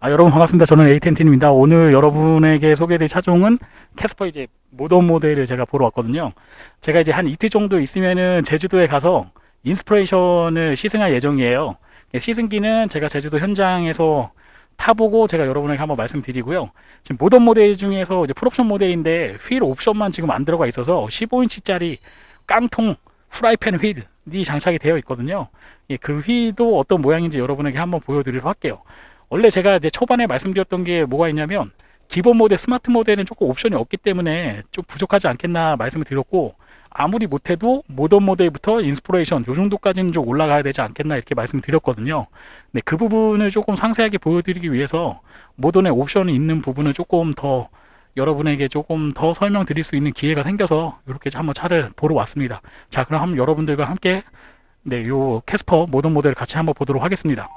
여러분 반갑습니다. 저는 에이텐틴입니다. 오늘 여러분에게 소개해드릴 차종은 캐스퍼 이제 모던 모델을 제가 보러 왔거든요. 제가 이제 한 이틀 정도 있으면은 제주도에 가서 인스피레이션을 시승할 예정이에요. 시승기는 제가 제주도 현장에서 타보고 제가 여러분에게 한번 말씀드리고요. 지금 모던 모델 중에서 이제 풀옵션 모델인데 휠 옵션만 지금 안 들어가 있어서 15인치짜리 깡통 프라이팬 휠이 장착이 되어 있거든요. 그 휠도 어떤 모양인지 여러분에게 한번 보여드리도록 할게요. 원래 제가 이제 초반에 말씀드렸던 게 뭐가 있냐면 기본 모델 스마트 모델은 조금 옵션이 없기 때문에 좀 부족하지 않겠나 말씀을 드렸고, 아무리 못해도 모던 모델부터 인스피레이션 요 정도까지는 좀 올라가야 되지 않겠나 이렇게 말씀드렸거든요. 네, 그 부분을 조금 상세하게 보여드리기 위해서 모던의 옵션이 있는 부분을 조금 더 여러분에게 조금 더 설명드릴 수 있는 기회가 생겨서 이렇게 한번 차를 보러 왔습니다. 자, 그럼 한번 여러분들과 함께 요 캐스퍼 모던 모델 같이 한번 보도록 하겠습니다.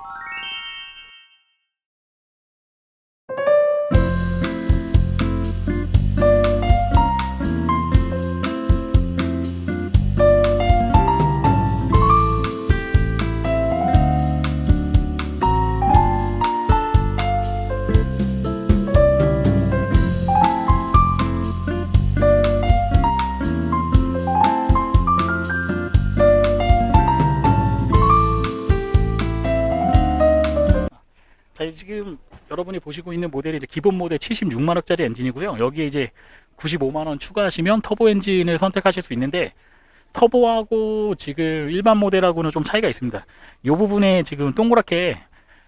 자, 지금 여러분이 보시고 있는 모델이 이제 기본 모델 76만원짜리 엔진이고요. 여기에 이제 95만원 추가하시면 터보 엔진을 선택하실 수 있는데, 터보하고 지금 일반 모델하고는 좀 차이가 있습니다. 이 부분에 지금 동그랗게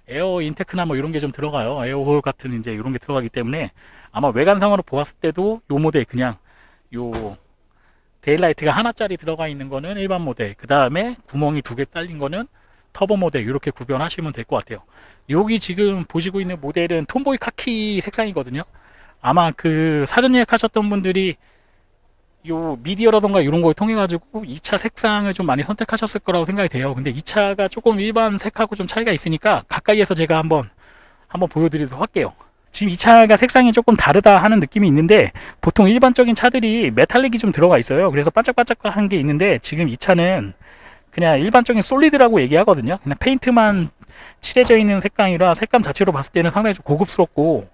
에어 인테크나 뭐 이런 게 좀 들어가요. 에어홀 같은 이제 이런 게 들어가기 때문에 아마 외관상으로 보았을 때도 요 모델 그냥 요 데일라이트가 하나짜리 들어가 있는 거는 일반 모델, 그 다음에 구멍이 두 개 딸린 거는 터보 모델, 이렇게 구별하시면 될 것 같아요. 여기 지금 보시고 있는 모델은 톰보이 카키 색상이거든요. 아마 그 사전 예약하셨던 분들이 요 미디어라던가 이런 걸 통해 가지고 2차 색상을 좀 많이 선택하셨을 거라고 생각이 돼요. 근데 2차가 조금 일반 색하고 좀 차이가 있으니까 가까이에서 제가 한번 보여드리도록 할게요. 지금 2차가 색상이 조금 다르다 하는 느낌이 있는데, 보통 일반적인 차들이 메탈릭이 좀 들어가 있어요. 그래서 반짝반짝한 게 있는데, 지금 2차는 그냥 일반적인 솔리드라고 얘기하거든요. 그냥 페인트만 칠해져 있는 색감이라 색감 자체로 봤을 때는 상당히 좀 고급스럽고,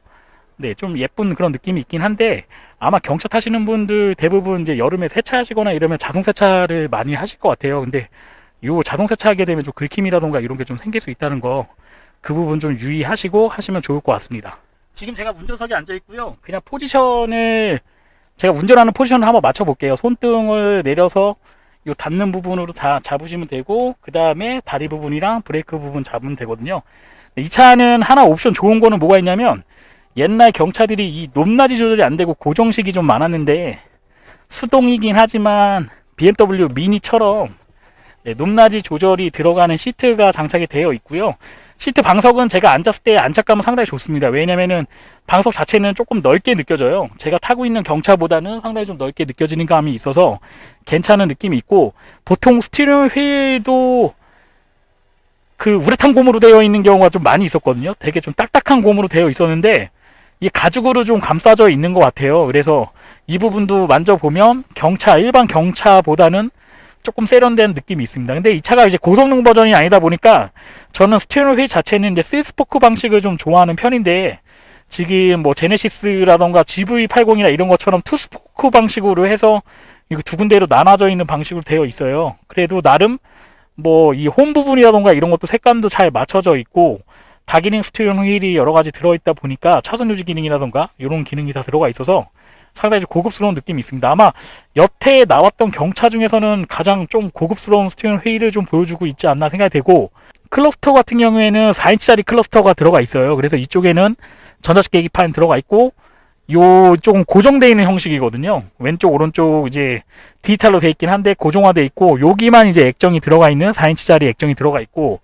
네, 좀 예쁜 그런 느낌이 있긴 한데, 아마 경차 타시는 분들 대부분 이제 여름에 세차하시거나 이러면 자동 세차를 많이 하실 것 같아요. 근데 요 자동 세차하게 되면 좀 긁힘이라던가 이런 게 좀 생길 수 있다는 거, 그 부분 좀 유의하시고 하시면 좋을 것 같습니다. 지금 제가 운전석에 앉아 있고요. 그냥 포지션을, 제가 운전하는 포지션을 한번 맞춰 볼게요. 손등을 내려서 요 닿는 부분으로 다 잡으시면 되고, 그 다음에 다리 부분이랑 브레이크 부분 잡으면 되거든요. 이 차는 하나 옵션 좋은 거는 뭐가 있냐면, 옛날 경차들이 이 높낮이 조절이 안 되고 고정식이 좀 많았는데, 수동이긴 하지만 BMW 미니처럼 높낮이 조절이 들어가는 시트가 장착이 되어 있고요. 시트 방석은 제가 앉았을 때 안착감은 상당히 좋습니다. 왜냐면은 방석 자체는 조금 넓게 느껴져요. 제가 타고 있는 경차보다는 상당히 좀 넓게 느껴지는 감이 있어서 괜찮은 느낌이 있고, 보통 스티어링 휠도 그 우레탄 고무로 되어 있는 경우가 좀 많이 있었거든요. 되게 좀 딱딱한 고무로 되어 있었는데, 이 가죽으로 좀 감싸져 있는 것 같아요. 그래서 이 부분도 만져보면 일반 경차보다는 조금 세련된 느낌이 있습니다. 근데 이 차가 이제 고성능 버전이 아니다 보니까 저는 스티어링 휠 자체는 이제 3스포크 방식을 좀 좋아하는 편인데, 지금 뭐 제네시스라던가 GV80이나 이런 것처럼 2스포크 방식으로 해서 이거 두 군데로 나눠져 있는 방식으로 되어 있어요. 그래도 나름 뭐 이 홈 부분이라던가 이런 것도 색감도 잘 맞춰져 있고, 다기능 스티어링 휠이 여러 가지 들어있다 보니까 차선 유지 기능이라던가 이런 기능이 다 들어가 있어서 상당히 좀 고급스러운 느낌이 있습니다. 아마 여태에 나왔던 경차 중에서는 가장 좀 고급스러운 스티어링 휠을 좀 보여주고 있지 않나 생각이 되고, 클러스터 같은 경우에는 4인치짜리 클러스터가 들어가 있어요. 그래서 이쪽에는 전자식 계기판 들어가 있고, 요쪽은 고정되어 있는 형식이거든요. 왼쪽 오른쪽 이제 디지털로 되어 있긴 한데 고정화되어 있고, 여기만 이제 액정이 들어가 있는 4인치짜리 액정이 들어가 있고,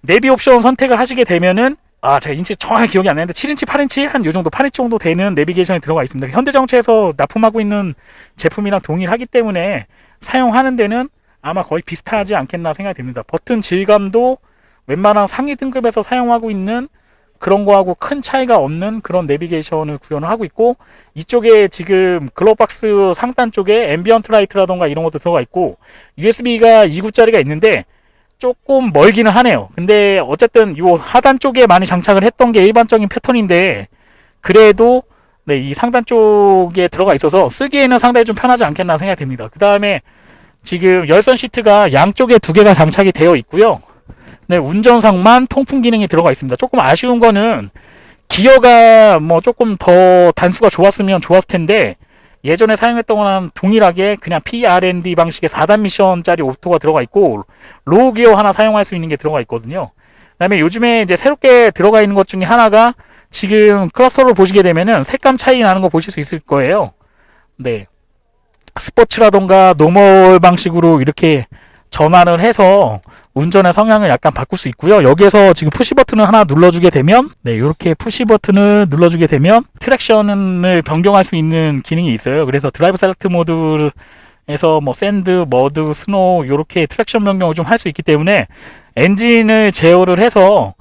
내비 옵션 선택을 하시게 되면은, 제가 인치 정확히 기억이 안 나는데 7인치, 8인치 한 요 정도, 8인치 정도 되는 내비게이션이 들어가 있습니다. 현대자동차에서 납품하고 있는 제품이랑 동일하기 때문에 사용하는 데는 아마 거의 비슷하지 않겠나 생각이 듭니다. 버튼 질감도 웬만한 상위 등급에서 사용하고 있는 그런 거하고 큰 차이가 없는 그런 내비게이션을 구현을 하고 있고, 이쪽에 지금 글로박스 상단 쪽에 앰비언트 라이트라던가 이런 것도 들어가 있고, USB가 2구짜리가 있는데 조금 멀기는 하네요. 근데 어쨌든 요 하단 쪽에 많이 장착을 했던 게 일반적인 패턴인데 그래도 네, 이 상단 쪽에 들어가 있어서 쓰기에는 상당히 좀 편하지 않겠나 생각이 됩니다. 그 다음에 지금 열선 시트가 양쪽에 두 개가 장착이 되어 있고요. 네, 운전석만 통풍 기능이 들어가 있습니다. 조금 아쉬운 거는 기어가 뭐 조금 더 단수가 좋았으면 좋았을 텐데 예전에 사용했던 거랑 동일하게 그냥 PRND 방식의 4단 미션짜리 오토가 들어가 있고 로우 기어 하나 사용할 수 있는 게 들어가 있거든요. 그다음에 요즘에 이제 새롭게 들어가 있는 것 중에 하나가 지금 클러스터를 보시게 되면은 색감 차이 나는 거 보실 수 있을 거예요. 네. 스포츠라던가 노멀 방식으로 이렇게 전환을 해서 운전의 성향을 약간 바꿀 수 있고요. 여기에서 지금 푸시 버튼을 하나 눌러주게 되면 네, 이렇게 푸시 버튼을 눌러주게 되면 트랙션을 변경할 수 있는 기능이 있어요. 그래서 드라이브 셀렉트 모드에서 뭐 샌드, 머드, 스노우 이렇게 트랙션 변경을 좀 할 수 있기 때문에 엔진을 제어를 해서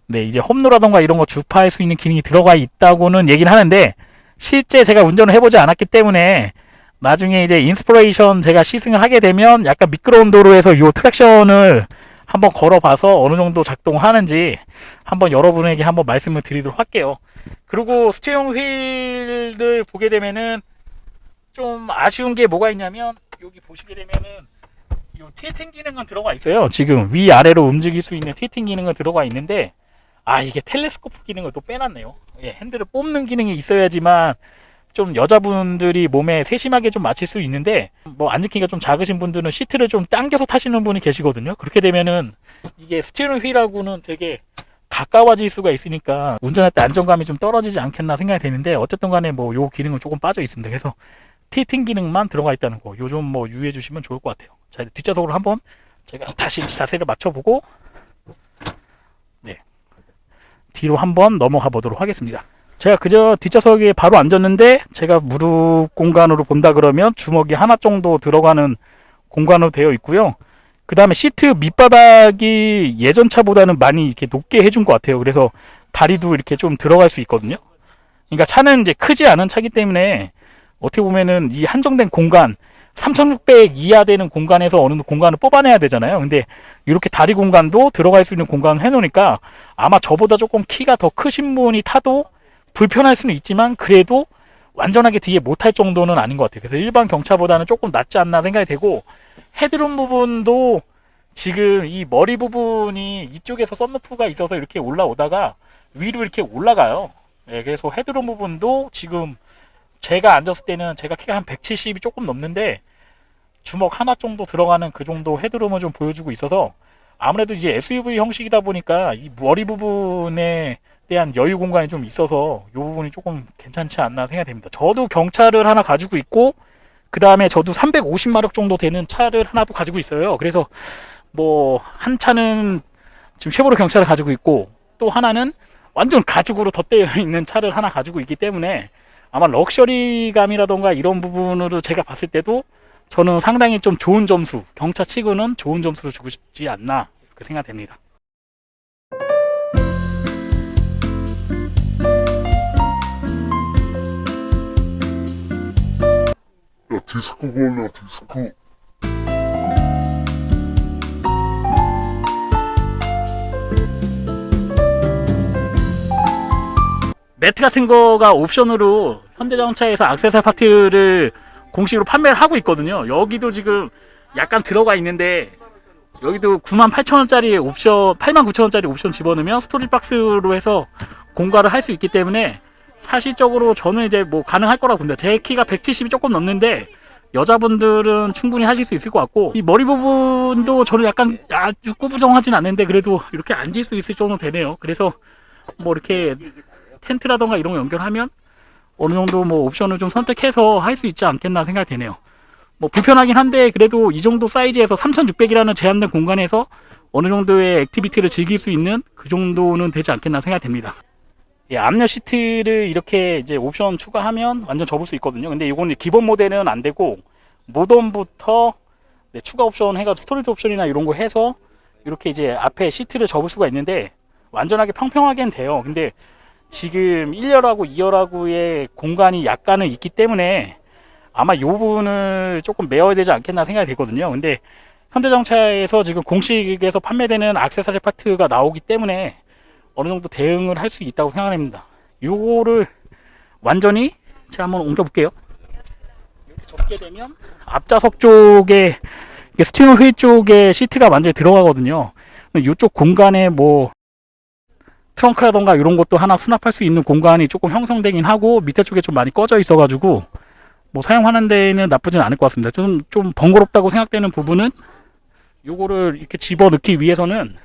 네, 이제 홈로라던가 이런 거 주파할 수 있는 기능이 들어가 있다고는 얘기는 하는데 실제 제가 운전을 해보지 않았기 때문에 나중에 이제 인스피레이션 제가 시승을 하게 되면 약간 미끄러운 도로에서 이 트랙션을 한번 걸어봐서 어느 정도 작동하는지 한번 여러분에게 한번 말씀을 드리도록 할게요. 그리고 스티어링 휠을 보게 되면은 좀 아쉬운 게 뭐가 있냐면 여기 보시게 되면은 이 틸팅 기능은 들어가 있어요. 지금 위아래로 움직일 수 있는 틸팅 기능은 들어가 있는데 이게 텔레스코프 기능을 또 빼놨네요. 예, 핸들을 뽑는 기능이 있어야지만 좀 여자분들이 몸에 세심하게 좀 맞힐 수 있는데 뭐 앉기가 좀 작으신 분들은 시트를 좀 당겨서 타시는 분이 계시거든요. 그렇게 되면은 이게 스티어링 휠하고는 되게 가까워질 수가 있으니까 운전할 때 안정감이 좀 떨어지지 않겠나 생각이 되는데 어쨌든 간에 뭐 요 기능은 조금 빠져 있습니다. 그래서 틸팅 기능만 들어가 있다는 거 요 좀 뭐 유의해 주시면 좋을 것 같아요. 자, 뒷좌석으로 한번 제가 다시 자세를 맞춰보고 네, 뒤로 한번 넘어가 보도록 하겠습니다. 제가 그저 뒷좌석에 바로 앉았는데 제가 무릎 공간으로 본다 그러면 주먹이 하나 정도 들어가는 공간으로 되어 있고요. 그 다음에 시트 밑바닥이 예전 차보다는 많이 이렇게 높게 해준 것 같아요. 그래서 다리도 이렇게 좀 들어갈 수 있거든요. 그러니까 차는 이제 크지 않은 차기 때문에 어떻게 보면은 이 한정된 공간 3600 이하 되는 공간에서 어느 공간을 뽑아내야 되잖아요. 근데 이렇게 다리 공간도 들어갈 수 있는 공간을 해놓으니까 아마 저보다 조금 키가 더 크신 분이 타도 불편할 수는 있지만 그래도 완전하게 뒤에 못할 정도는 아닌 것 같아요. 그래서 일반 경차보다는 조금 낫지 않나 생각이 되고 헤드룸 부분도 지금 이 머리 부분이 이쪽에서 썬루프가 있어서 이렇게 올라오다가 위로 이렇게 올라가요. 네, 그래서 헤드룸 부분도 지금 제가 앉았을 때는 제가 키가 한 170이 조금 넘는데 주먹 하나 정도 들어가는 그 정도 헤드룸을 좀 보여주고 있어서 아무래도 이제 SUV 형식이다 보니까 이 머리 부분에 대한 여유 공간이 좀 있어서 이 부분이 조금 괜찮지 않나 생각이 됩니다. 저도 경차를 하나 가지고 있고 그 다음에 저도 350마력 정도 되는 차를 하나도 가지고 있어요. 그래서 뭐 한 차는 지금 쉐보레 경차를 가지고 있고 또 하나는 완전 가죽으로 덧대어 있는 차를 하나 가지고 있기 때문에 아마 럭셔리감이라던가 이런 부분으로 제가 봤을 때도 저는 상당히 좀 좋은 점수, 경차 치고는 좋은 점수를 주고 싶지 않나 이렇게 생각됩니다. 야, 디스크 걸려, 디스크. 매트 같은 거가 옵션으로 현대자동차에서 액세서리 파트를 공식으로 판매를 하고 있거든요. 여기도 지금 약간 들어가 있는데 여기도 98,000원짜리 옵션, 89,000원짜리 옵션 집어넣으면 스토리지 박스로 해서 공과를 할 수 있기 때문에 사실적으로 저는 이제 뭐 가능할 거라고 봅니다. 제 키가 170이 조금 넘는데 여자분들은 충분히 하실 수 있을 것 같고 이 머리 부분도 저는 약간 아주 꾸부정하진 않는데 그래도 이렇게 앉을 수 있을 정도 되네요. 그래서 뭐 이렇게 텐트라던가 이런 거 연결하면 어느 정도 뭐 옵션을 좀 선택해서 할 수 있지 않겠나 생각이 되네요. 뭐 불편하긴 한데 그래도 이 정도 사이즈에서 3600이라는 제한된 공간에서 어느 정도의 액티비티를 즐길 수 있는 그 정도는 되지 않겠나 생각이 됩니다. 예, 앞옆 시트를 이렇게 이제 옵션 추가하면 완전 접을 수 있거든요. 근데 이거는 기본 모델은 안 되고 모던부터 네, 추가 옵션 해가 스토리지 옵션이나 이런 거 해서 이렇게 이제 앞에 시트를 접을 수가 있는데 완전하게 평평하게는 돼요. 근데 지금 1열하고 2열하고의 공간이 약간은 있기 때문에 아마 이 부분을 조금 메워야 되지 않겠나 생각이 되거든요. 근데 현대자동차에서 지금 공식에서 판매되는 액세서리 파트가 나오기 때문에 어느 정도 대응을 할 수 있다고 생각합니다. 요거를 완전히 제가 한번 옮겨 볼게요. 이렇게 접게 되면 앞좌석 쪽에 스티어링 휠 쪽에 시트가 완전히 들어가거든요. 이쪽 공간에 뭐 트렁크라던가 이런 것도 하나 수납할 수 있는 공간이 조금 형성되긴 하고 밑에 쪽에 좀 많이 꺼져 있어 가지고 뭐 사용하는 데는 나쁘진 않을 것 같습니다. 좀 번거롭다고 생각되는 부분은 요거를 이렇게 집어 넣기 위해서는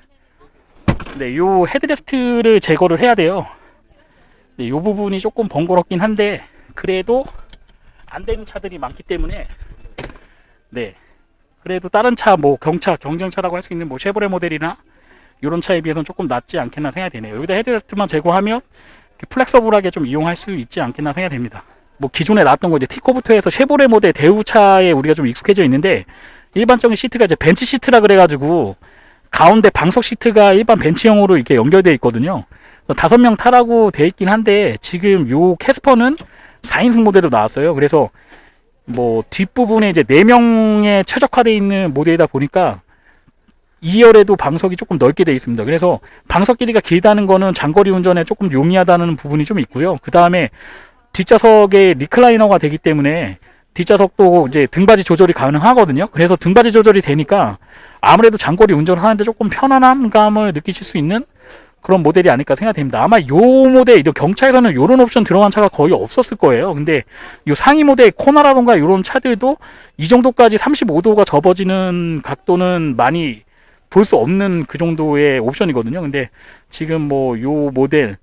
요 헤드레스트를 제거를 해야 돼요. 요 부분이 조금 번거롭긴 한데 그래도 안 되는 차들이 많기 때문에 그래도 다른 차 뭐 경쟁차라고 할 수 있는 뭐 쉐보레 모델이나 이런 차에 비해서는 조금 낫지 않겠나 생각이 되네요. 여기다 헤드레스트만 제거하면 플렉서블하게 좀 이용할 수 있지 않겠나 생각이 됩니다. 뭐 기존에 나왔던 거 이제 티코부터 해서 쉐보레 모델 대우차에 우리가 좀 익숙해져 있는데 일반적인 시트가 이제 벤치 시트라 그래가지고 가운데 방석 시트가 일반 벤치형으로 이렇게 연결되어 있거든요. 5명 타라고 되어 있긴 한데 지금 요 캐스퍼는 4인승 모델로 나왔어요. 그래서 뭐 뒷부분에 이제 4명에 최적화되어 있는 모델이다 보니까 2열에도 방석이 조금 넓게 되어 있습니다. 그래서 방석 길이가 길다는 거는 장거리 운전에 조금 용이하다는 부분이 좀 있고요. 그 다음에 뒷좌석에 리클라이너가 되기 때문에 뒷좌석도 이제 등받이 조절이 가능하거든요. 그래서 등받이 조절이 되니까 아무래도 장거리 운전을 하는데 조금 편안함감을 느끼실 수 있는 그런 모델이 아닐까 생각됩니다. 아마 요 모델, 경차에서는 요런 옵션 들어간 차가 거의 없었을 거예요. 근데 요 상위 모델 코나라던가 요런 차들도 이 정도까지 35도가 접어지는 각도는 많이 볼 수 없는 그 정도의 옵션이거든요. 근데 지금 뭐 요 모델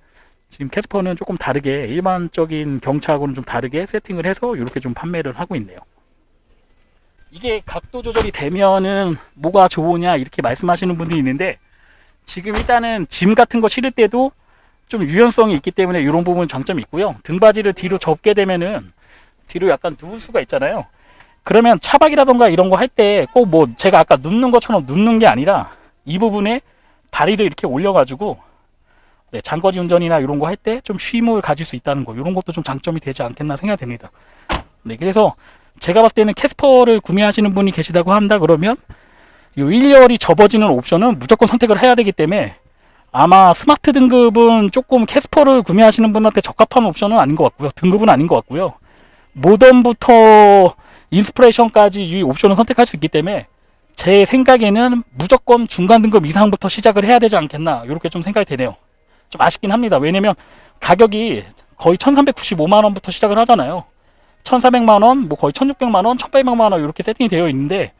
지금 캐스퍼는 조금 다르게 일반적인 경차하고는 좀 다르게 세팅을 해서 이렇게 좀 판매를 하고 있네요. 이게 각도 조절이 되면은 뭐가 좋으냐 이렇게 말씀하시는 분들이 있는데 지금 일단은 짐 같은 거 실을 때도 좀 유연성이 있기 때문에 이런 부분 장점이 있고요. 등받이를 뒤로 접게 되면은 뒤로 약간 누울 수가 있잖아요. 그러면 차박이라던가 이런 거 할 때 꼭 뭐 제가 아까 눕는 것처럼 눕는 게 아니라 이 부분에 다리를 이렇게 올려가지고 장거리 운전이나 이런 거 할 때 좀 쉼을 가질 수 있다는 거 이런 것도 좀 장점이 되지 않겠나 생각이 됩니다. 그래서 제가 봤을 때는 캐스퍼를 구매하시는 분이 계시다고 한다 그러면 이 1열이 접어지는 옵션은 무조건 선택을 해야 되기 때문에 아마 스마트 등급은 조금 캐스퍼를 구매하시는 분한테 적합한 옵션은 아닌 것 같고요. 등급은 아닌 것 같고요. 모던부터 인스피레이션까지 이 옵션을 선택할 수 있기 때문에 제 생각에는 무조건 중간 등급 이상부터 시작을 해야 되지 않겠나 이렇게 좀 생각이 되네요. 좀 아쉽긴 합니다. 왜냐면 가격이 거의 1395만원부터 시작을 하잖아요. 1400만원, 뭐 거의 1600만원, 1800만원 이렇게 세팅이 되어 있는데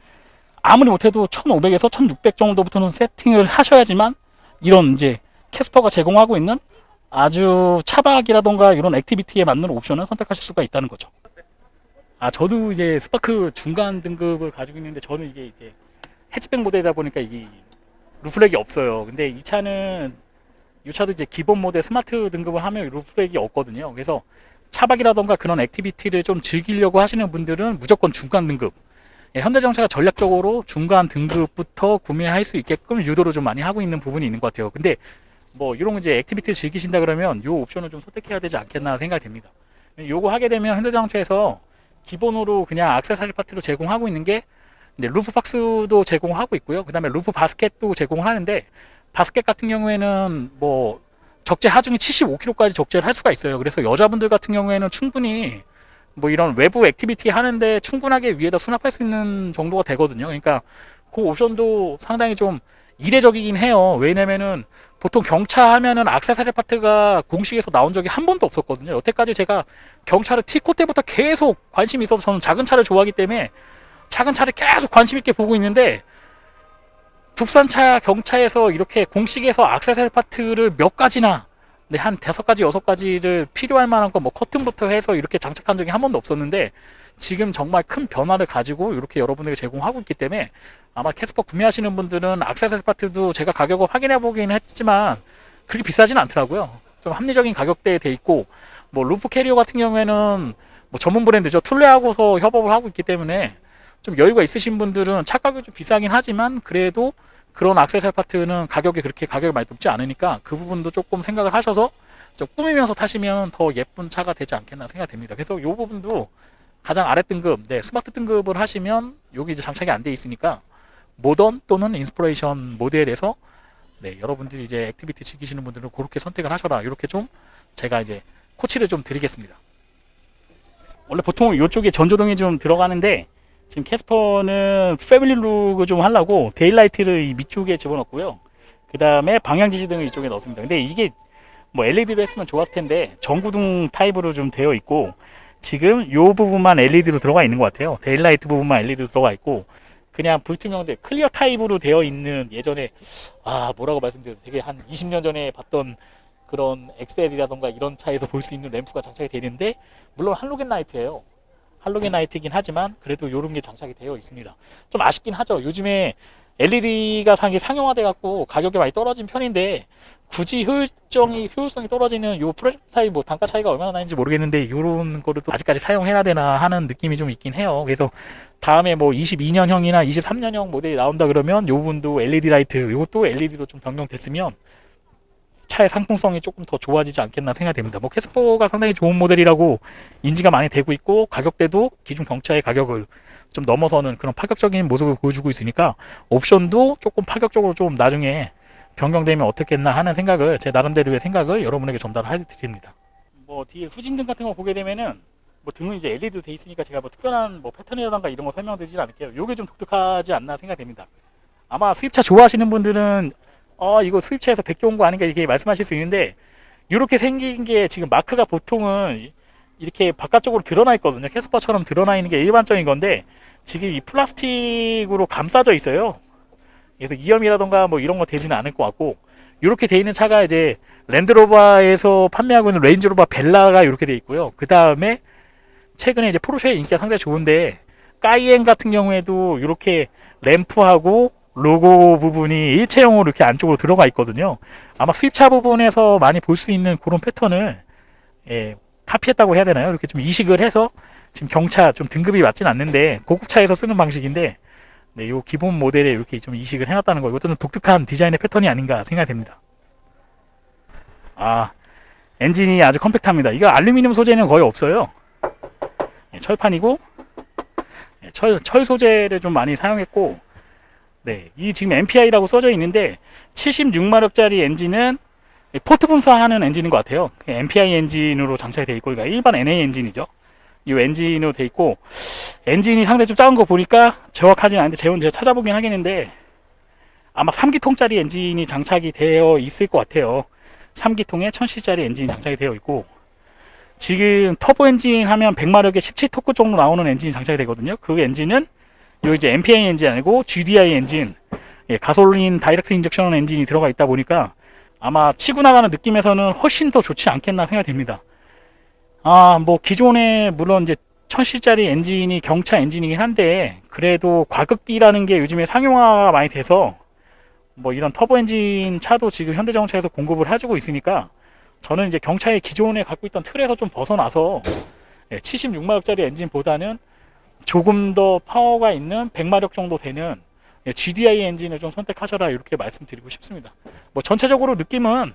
아무리 못해도 1500에서 1600 정도부터는 세팅을 하셔야지만 이런 이제 캐스퍼가 제공하고 있는 아주 차박이라던가 이런 액티비티에 맞는 옵션을 선택하실 수가 있다는 거죠. 저도 이제 스파크 중간 등급을 가지고 있는데 저는 이게 이제 해치백 모델이다 보니까 이게 루프렉이 없어요. 근데 이 차는 이 차도 이제 기본 모델 스마트 등급을 하면 루프렉이 없거든요. 그래서 차박이라던가 그런 액티비티를 좀 즐기려고 하시는 분들은 무조건 중간 등급. 현대자동차가 전략적으로 중간 등급부터 구매할 수 있게끔 유도를 좀 많이 하고 있는 부분이 있는 것 같아요. 근데 뭐 이런 이제 액티비티를 즐기신다 그러면 이 옵션을 좀 선택해야 되지 않겠나 생각이 됩니다. 요거 하게 되면 현대자동차에서 기본으로 그냥 액세서리 파트로 제공하고 있는 게 루프 박스도 제공하고 있고요. 그 다음에 루프 바스켓도 제공을 하는데 바스켓 같은 경우에는 뭐 적재 하중이 75kg까지 적재를 할 수가 있어요. 그래서 여자분들 같은 경우에는 충분히 뭐 이런 외부 액티비티 하는데 충분하게 위에다 수납할 수 있는 정도가 되거든요. 그러니까 그 옵션도 상당히 좀 이례적이긴 해요. 왜냐면은 보통 경차 하면은 액세서리 파트가 공식에서 나온 적이 한 번도 없었거든요. 여태까지 제가 경차를 티코 때부터 계속 관심이 있어서 저는 작은 차를 좋아하기 때문에 작은 차를 계속 관심 있게 보고 있는데 국산차 경차에서 이렇게 공식에서 액세서리 파트를 몇 가지나 한 5가지, 6가지를 필요할 만한 거 뭐 커튼부터 해서 이렇게 장착한 적이 한 번도 없었는데 지금 정말 큰 변화를 가지고 이렇게 여러분에게 제공하고 있기 때문에 아마 캐스퍼 구매하시는 분들은 액세서리 파트도 제가 가격을 확인해 보긴 했지만 그렇게 비싸진 않더라고요. 좀 합리적인 가격대에 돼 있고 뭐 루프 캐리어 같은 경우에는 뭐 전문 브랜드죠. 툴레하고서 협업을 하고 있기 때문에 좀 여유가 있으신 분들은 차 가격이 좀 비싸긴 하지만 그래도 그런 액세서리 파트는 가격이 그렇게 가격이 많이 높지 않으니까 그 부분도 조금 생각을 하셔서 좀 꾸미면서 타시면 더 예쁜 차가 되지 않겠나 생각됩니다. 그래서 이 부분도 가장 아래 등급, 스마트 등급을 하시면 여기 이제 장착이 안 돼 있으니까 모던 또는 인스피레이션 모델에서 네, 여러분들이 이제 액티비티 즐기시는 분들은 그렇게 선택을 하셔라. 이렇게 좀 제가 이제 코치를 좀 드리겠습니다. 원래 보통 이쪽에 전조등이 좀 들어가는데 지금 캐스퍼는 패밀리 룩을 좀 하려고 데일라이트를 이 밑쪽에 집어넣고요. 그 다음에 방향 지시등을 이쪽에 넣습니다. 근데 이게 뭐 LED로 했으면 좋았을 텐데 전구등 타입으로 좀 되어 있고 지금 요 부분만 LED로 들어가 있는 것 같아요. 데일라이트 부분만 LED로 들어가 있고 그냥 불투명대 클리어 타입으로 되어 있는 예전에 뭐라고 말씀드려요. 되게 한 20년 전에 봤던 그런 엑셀이라던가 이런 차에서 볼 수 있는 램프가 장착이 되는데 물론 할로겐 라이트예요. 할로겐 라이트이긴 하지만 그래도 이런 게 장착이 되어 있습니다. 좀 아쉽긴 하죠. 요즘에 LED가 상용화돼 갖고 가격이 많이 떨어진 편인데 굳이 효율성이 떨어지는 요 프로젝트 타입 뭐 단가 차이가 얼마나 나는지 모르겠는데 이런 거를 또 아직까지 사용해야 되나 하는 느낌이 좀 있긴 해요. 그래서 다음에 뭐 22년형이나 23년형 모델이 나온다 그러면 요 부분도 LED 라이트 요것도 LED로 좀 변경됐으면 차의 상품성이 조금 더 좋아지지 않겠나 생각이 됩니다. 뭐 캐스퍼가 상당히 좋은 모델이라고 인지가 많이 되고 있고 가격대도 기존 경차의 가격을 좀 넘어서는 그런 파격적인 모습을 보여주고 있으니까 옵션도 조금 파격적으로 좀 나중에 변경되면 어떻겠나 하는 생각을 제 나름대로의 생각을 여러분에게 전달을 해드립니다. 뭐 뒤에 후진등 같은 거 보게 되면은 뭐 등은 이제 LED로 돼 있으니까 제가 뭐 특별한 뭐 패턴이라던가 이런 거 설명드리지 않을게요. 요게 좀 독특하지 않나 생각됩니다. 아마 수입차 좋아하시는 분들은 이거 수입차에서 베껴온 거 아닌가 이렇게 말씀하실 수 있는데 이렇게 생긴 게 지금 마크가 보통은 이렇게 바깥쪽으로 드러나 있거든요. 캐스퍼처럼 드러나 있는 게 일반적인 건데 지금 이 플라스틱으로 감싸져 있어요. 그래서 이염이라던가 뭐 이런 거 되지는 않을 것 같고 이렇게 돼 있는 차가 이제 랜드로버에서 판매하고 있는 레인지로버 벨라가 이렇게 돼 있고요. 그 다음에 최근에 이제 포르쉐의 인기가 상당히 좋은데 까이엔 같은 경우에도 이렇게 램프하고 로고 부분이 일체형으로 이렇게 안쪽으로 들어가 있거든요. 아마 수입차 부분에서 많이 볼 수 있는 그런 패턴을 카피했다고 해야 되나요? 이렇게 좀 이식을 해서 지금 경차 좀 등급이 맞진 않는데 고급차에서 쓰는 방식인데 네, 요 기본 모델에 이렇게 좀 이식을 해놨다는 거 이것도 좀 독특한 디자인의 패턴이 아닌가 생각이 됩니다. 엔진이 아주 컴팩트합니다. 이거 알루미늄 소재는 거의 없어요. 철판이고 철 소재를 좀 많이 사용했고 네, 이 지금 MPI라고 써져 있는데 76마력짜리 엔진은 포트 분사하는 엔진인 것 같아요. MPI 엔진으로 장착이 되어 있고 그러니까 일반 NA 엔진이죠. 이 엔진으로 되어 있고 엔진이 상당히 좀 작은 거 보니까 정확하진 않은데 제가 찾아보긴 하겠는데 아마 3기통짜리 엔진이 장착이 되어 있을 것 같아요. 3기통에 1000cc짜리 엔진이 장착이 되어 있고 지금 터보 엔진 하면 100마력에 17토크 정도 나오는 엔진이 장착이 되거든요. 그 엔진은 요 이제 MPI 엔진 아니고 GDI 엔진, 가솔린 다이렉트 인젝션 엔진이 들어가 있다 보니까 아마 치고 나가는 느낌에서는 훨씬 더 좋지 않겠나 생각이 됩니다. 뭐 기존에 물론 이제 1000cc짜리 엔진이 경차 엔진이긴 한데 그래도 과극기라는 게 요즘에 상용화가 많이 돼서 뭐 이런 터보 엔진 차도 지금 현대자동차에서 공급을 해주고 있으니까 저는 이제 경차의 기존에 갖고 있던 틀에서 좀 벗어나서 76마력짜리 엔진보다는 조금 더 파워가 있는 100마력 정도 되는 GDI 엔진을 좀 선택하셔라 이렇게 말씀드리고 싶습니다. 뭐 전체적으로 느낌은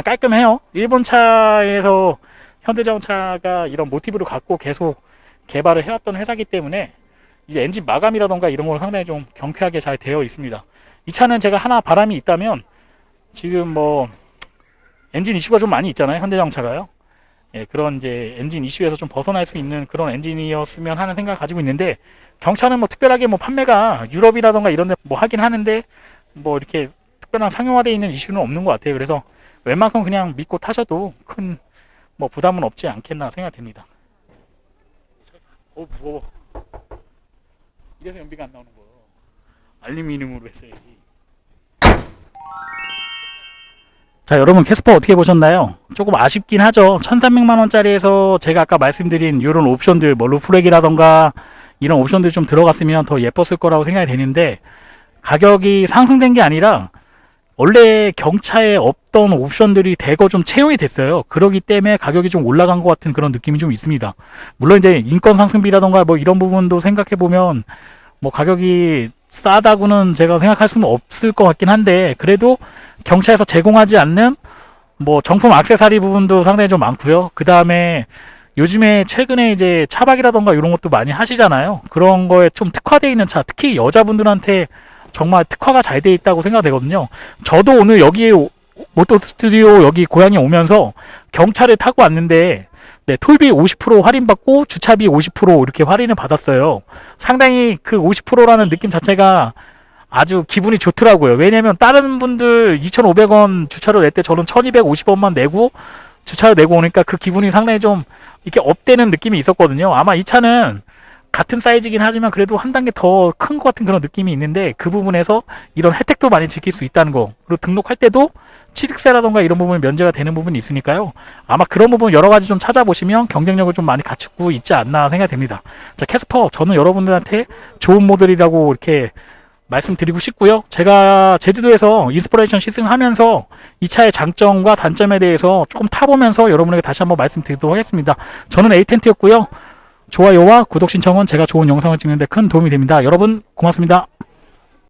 깔끔해요. 일본 차에서 현대자동차가 이런 모티브를 갖고 계속 개발을 해왔던 회사이기 때문에 이제 엔진 마감이라던가 이런 걸 상당히 좀 경쾌하게 잘 되어 있습니다. 이 차는 제가 하나 바람이 있다면 지금 뭐 엔진 이슈가 좀 많이 있잖아요. 현대자동차가요. 그런 이제 엔진 이슈에서 좀 벗어날 수 있는 그런 엔진이었으면 하는 생각을 가지고 있는데 경차는 뭐 특별하게 뭐 판매가 유럽이라던가 이런 데 뭐 하긴 하는데 뭐 이렇게 특별한 상용화되어 있는 이슈는 없는 것 같아요. 그래서 웬만큼 그냥 믿고 타셔도 큰 뭐 부담은 없지 않겠나 생각됩니다. 무거워. 이래서 연비가 안 나오는 거예요. 알루미늄으로 했어야지. 자, 여러분 캐스퍼 어떻게 보셨나요? 조금 아쉽긴 하죠. 1300만원짜리에서 제가 아까 말씀드린 이런 옵션들 뭐 루프렉이라던가 이런 옵션들 좀 들어갔으면 더 예뻤을 거라고 생각이 되는데 가격이 상승된 게 아니라 원래 경차에 없던 옵션들이 대거 좀 채용이 됐어요. 그러기 때문에 가격이 좀 올라간 것 같은 그런 느낌이 좀 있습니다. 물론 이제 인건 상승비라던가 뭐 이런 부분도 생각해 보면 뭐 가격이 싸다고는 제가 생각할 수는 없을 것 같긴 한데 그래도 경차에서 제공하지 않는 뭐 정품 액세서리 부분도 상당히 좀 많고요. 그 다음에 요즘에 최근에 이제 차박이라던가 이런 것도 많이 하시잖아요. 그런 거에 좀 특화되어 있는 차, 특히 여자분들한테 정말 특화가 잘 되어 있다고 생각되거든요. 저도 오늘 여기에 모토 스튜디오 여기 고향에 오면서 경차를 타고 왔는데 네, 톨비 50% 할인받고 주차비 50% 이렇게 할인을 받았어요. 상당히 그 50%라는 느낌 자체가 아주 기분이 좋더라고요. 왜냐면 다른 분들 2,500원 주차료 낼 때 저는 1,250원만 내고 주차료 내고 오니까 그 기분이 상당히 좀 이렇게 업되는 느낌이 있었거든요. 아마 이 차는 같은 사이즈긴 하지만 그래도 한 단계 더 큰 것 같은 그런 느낌이 있는데 그 부분에서 이런 혜택도 많이 즐길 수 있다는 거. 그리고 등록할 때도 취득세라던가 이런 부분이 면제가 되는 부분이 있으니까요. 아마 그런 부분 여러 가지 좀 찾아보시면 경쟁력을 좀 많이 갖추고 있지 않나 생각이 됩니다. 자, 캐스퍼 저는 여러분들한테 좋은 모델이라고 이렇게 말씀드리고 싶고요. 제가 제주도에서 인스퍼레이션 시승하면서 이 차의 장점과 단점에 대해서 조금 타보면서 여러분에게 다시 한번 말씀드리도록 하겠습니다. 저는 에이텐트였고요. 좋아요와 구독 신청은 제가 좋은 영상을 찍는 데 큰 도움이 됩니다. 여러분 고맙습니다.